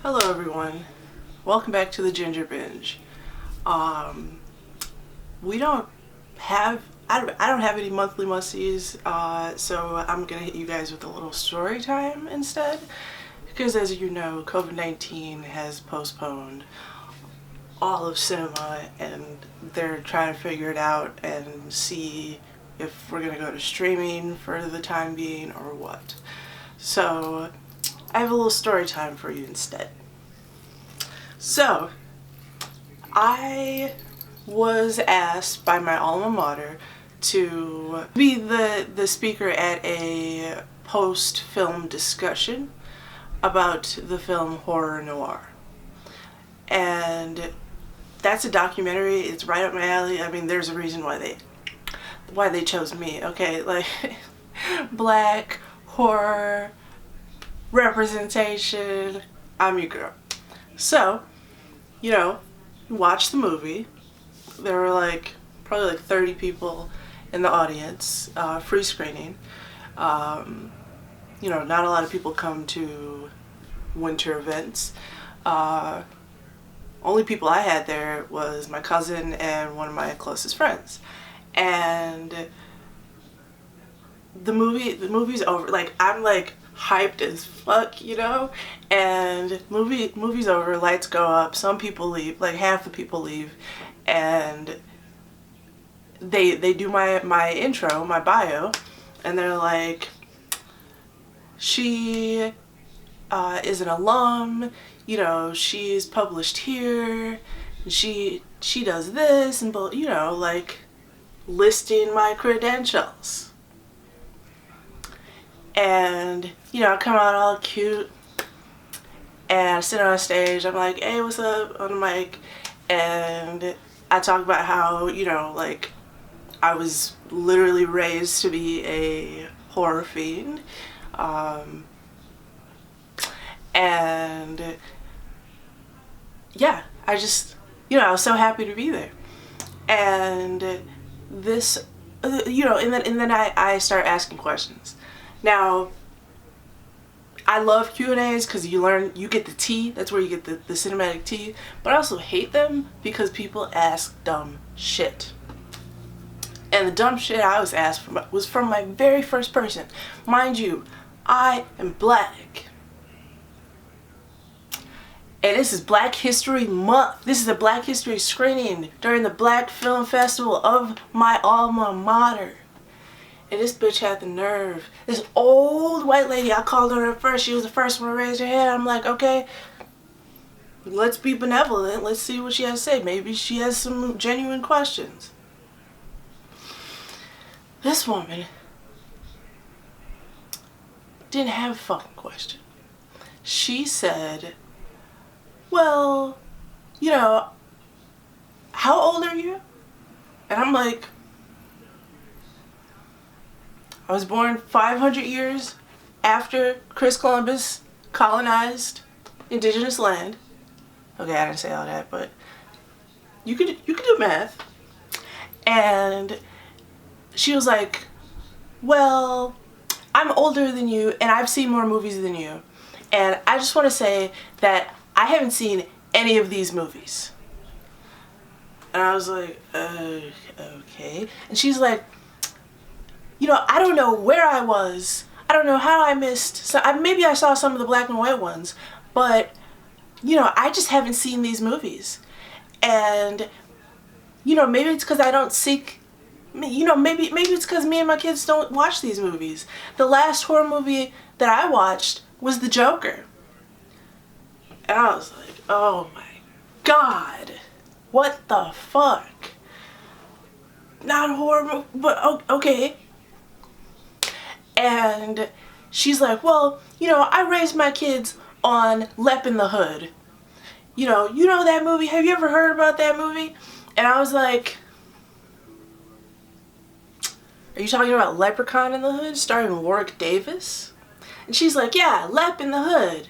Hello everyone, welcome back to the Ginger Binge. We don't have, I don't have any monthly musties, so I'm gonna hit you guys with a little story time instead, because as you know, COVID-19 has postponed all of cinema and they're trying to figure it out and see if we're gonna go to streaming for the time being or what. So I have a little story time for you instead. So, I was asked by my alma mater to be the speaker at a post-film discussion about the film Horror Noir. And that's a documentary, it's right up my alley. I mean, there's a reason why they chose me, okay? Like, black, horror, representation, I'm your girl. So, you know, watch the movie. There were probably like 30 people in the audience, free screening. You know, not a lot of people come to winter events. Only people I had there was my cousin and one of my closest friends. And the movie's over. Like, I'm like hyped as fuck, you know, and movie's over, lights go up, some people leave, like half the people leave, and they do my intro, my bio, and they're like, she is an alum, you know, she's published here, she does this, and you know, like listing my credentials. And, you know, I come out all cute and I sit on stage. I'm like, hey, what's up, on the mic. And I talk about how, you know, like, I was literally raised to be a horror fiend. And yeah, I just, you know, I was so happy to be there. And this, you know, and then I start asking questions. Now, I love Q&As because you get the tea. That's where you get the cinematic tea. But I also hate them because people ask dumb shit. And the dumb shit I was asked was from my very first person. Mind you, I am black. And this is Black History Month. This is a Black History screening during the Black Film Festival of my alma mater. And this bitch had the nerve. This old white lady, I called her at first. She was the first one to raise her hand. I'm like, okay, let's be benevolent. Let's see what she has to say. Maybe she has some genuine questions. This woman didn't have a fucking question. She said, well, you know, how old are you? And I'm like, I was born 500 years after Chris Columbus colonized indigenous land. Okay, I didn't say all that, but you could do math. And she was like, well, I'm older than you and I've seen more movies than you. And I just want to say that I haven't seen any of these movies. And I was like, okay. And she's like, you know, I don't know where I was. I don't know how I missed. So maybe I saw some of the black and white ones, but you know, I just haven't seen these movies. And you know, maybe it's because I don't seek. You know, maybe it's because me and my kids don't watch these movies. The last horror movie that I watched was The Joker, and I was like, oh my god, what the fuck? Not a horror movie, but okay. And she's like, well, you know, I raised my kids on Lep in the Hood. You know that movie? Have you ever heard about that movie? And I was like, are you talking about Leprechaun in the Hood starring Warwick Davis? And she's like, yeah, Lep in the Hood.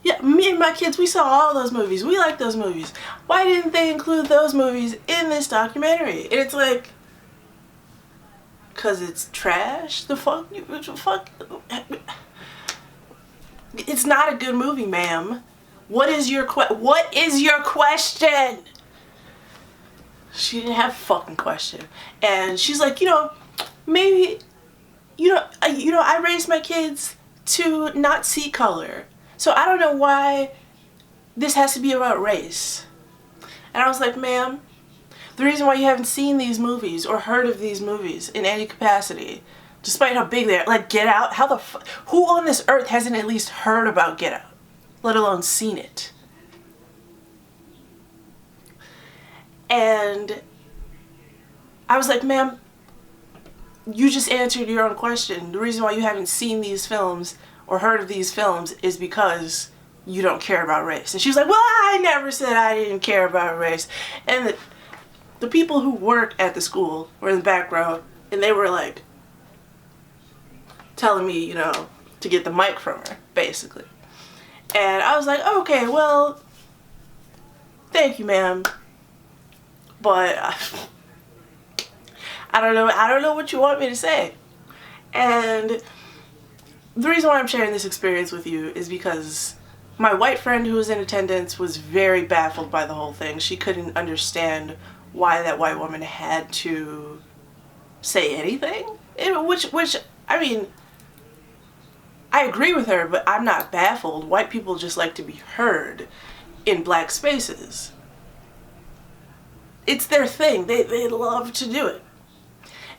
Yeah, me and my kids, we saw all those movies. We like those movies. Why didn't they include those movies in this documentary? And it's like, because it's trash? The fuck? It's not a good movie, ma'am. What is your question? She didn't have a fucking question. And she's like, maybe, I raised my kids to not see color. So I don't know why this has to be about race. And I was like, ma'am, the reason why you haven't seen these movies or heard of these movies in any capacity, despite how big they are, like Get Out, who on this earth hasn't at least heard about Get Out, let alone seen it? And I was like, ma'am, you just answered your own question. The reason why you haven't seen these films or heard of these films is because you don't care about race. And she was like, well, I never said I didn't care about race. And the people who work at the school were in the back row, and they were like telling me, to get the mic from her, basically. And I was like, okay, well, thank you, ma'am. But I don't know what you want me to say. And the reason why I'm sharing this experience with you is because my white friend who was in attendance was very baffled by the whole thing. She couldn't understand why that white woman had to say anything. Which I mean, I agree with her, but I'm not baffled. White people just like to be heard in black spaces. It's their thing. They love to do it.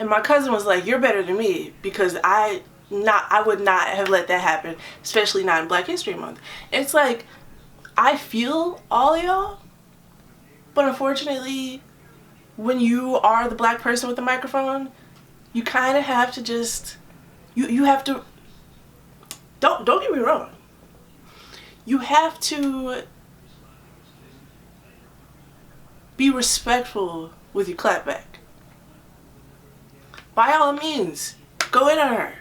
And my cousin was like, you're better than me because I would not have let that happen, especially not in Black History Month. And it's like, I feel all y'all, but unfortunately, when you are the black person with the microphone, you kind of have to just, you have to, don't get me wrong, you have to be respectful with your clapback. By all means, go in on her.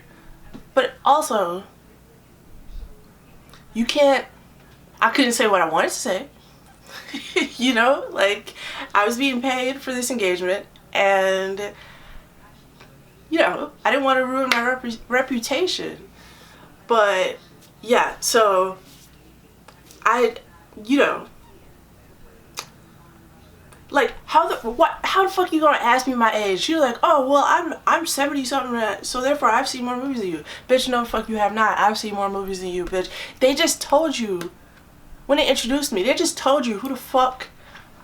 But also, you can't, I couldn't say what I wanted to say. Like, I was being paid for this engagement, and, I didn't want to ruin my reputation. But, yeah, so, like, how the fuck you gonna ask me my age? You're like, oh, well, I'm 70 something, so therefore I've seen more movies than you. Bitch, no, fuck you have not. I've seen more movies than you, bitch. They just told you, when they introduced me, they just told you who the fuck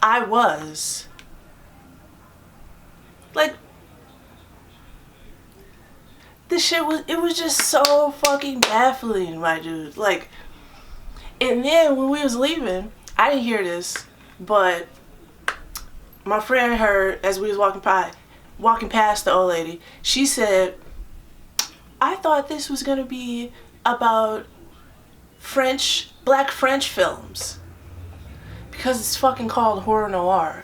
I was. Like, this shit it was just so fucking baffling, my dude. Like, and then when we was leaving, I didn't hear this, but my friend heard as we was walking past the old lady. She said, I thought this was gonna be about black French films because it's fucking called horror noir.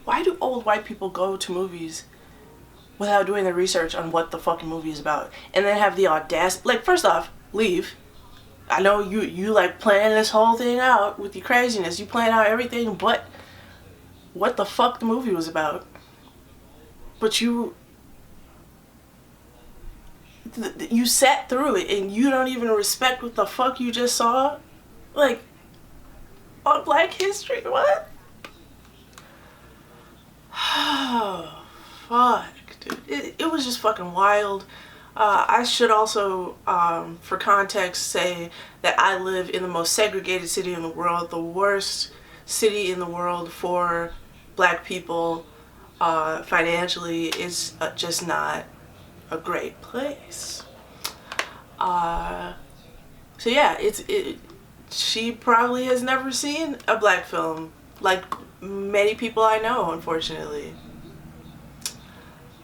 Why do old white people go to movies without doing the research on what the fucking movie is about, and then have the audacity, like, first off, leave. I know you like planning this whole thing out with your craziness. You plan out everything but what the fuck the movie was about. But you sat through it and you don't even respect what the fuck you just saw? Like, on Black History, what? Oh, fuck, dude. It was just fucking wild. I should also, for context, say that I live in the most segregated city in the world, the worst city in the world for black people financially. Is just not a great place. So yeah, she probably has never seen a black film, like many people I know, unfortunately.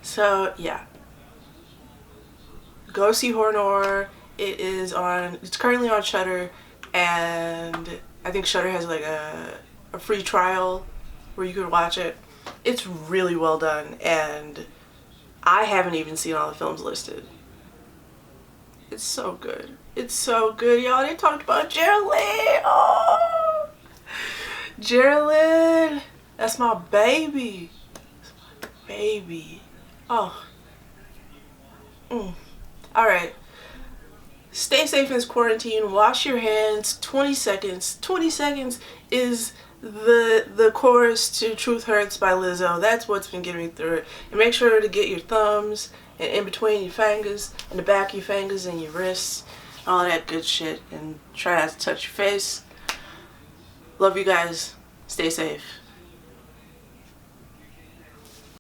So yeah. Go see Horror Noir. It's currently on Shudder, and I think Shudder has like a free trial where you could watch it. It's really well done, and I haven't even seen all the films listed. It's so good. It's so good, y'all. They talked about Geraldine. Oh, Geraldine. That's my baby. That's my baby. Oh. Alright. Stay safe in this quarantine. Wash your hands. 20 seconds. 20 seconds is the chorus to Truth Hurts by Lizzo. That's what's been getting me through it. And make sure to get your thumbs and in between your fingers and the back of your fingers and your wrists. All that good shit. And try not to touch your face. Love you guys. Stay safe.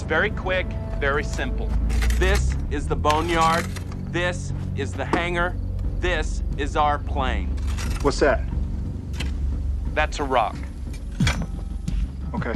Very quick, very simple. This is the boneyard. This is the hangar. This is our plane. What's that? That's a rock. Okay.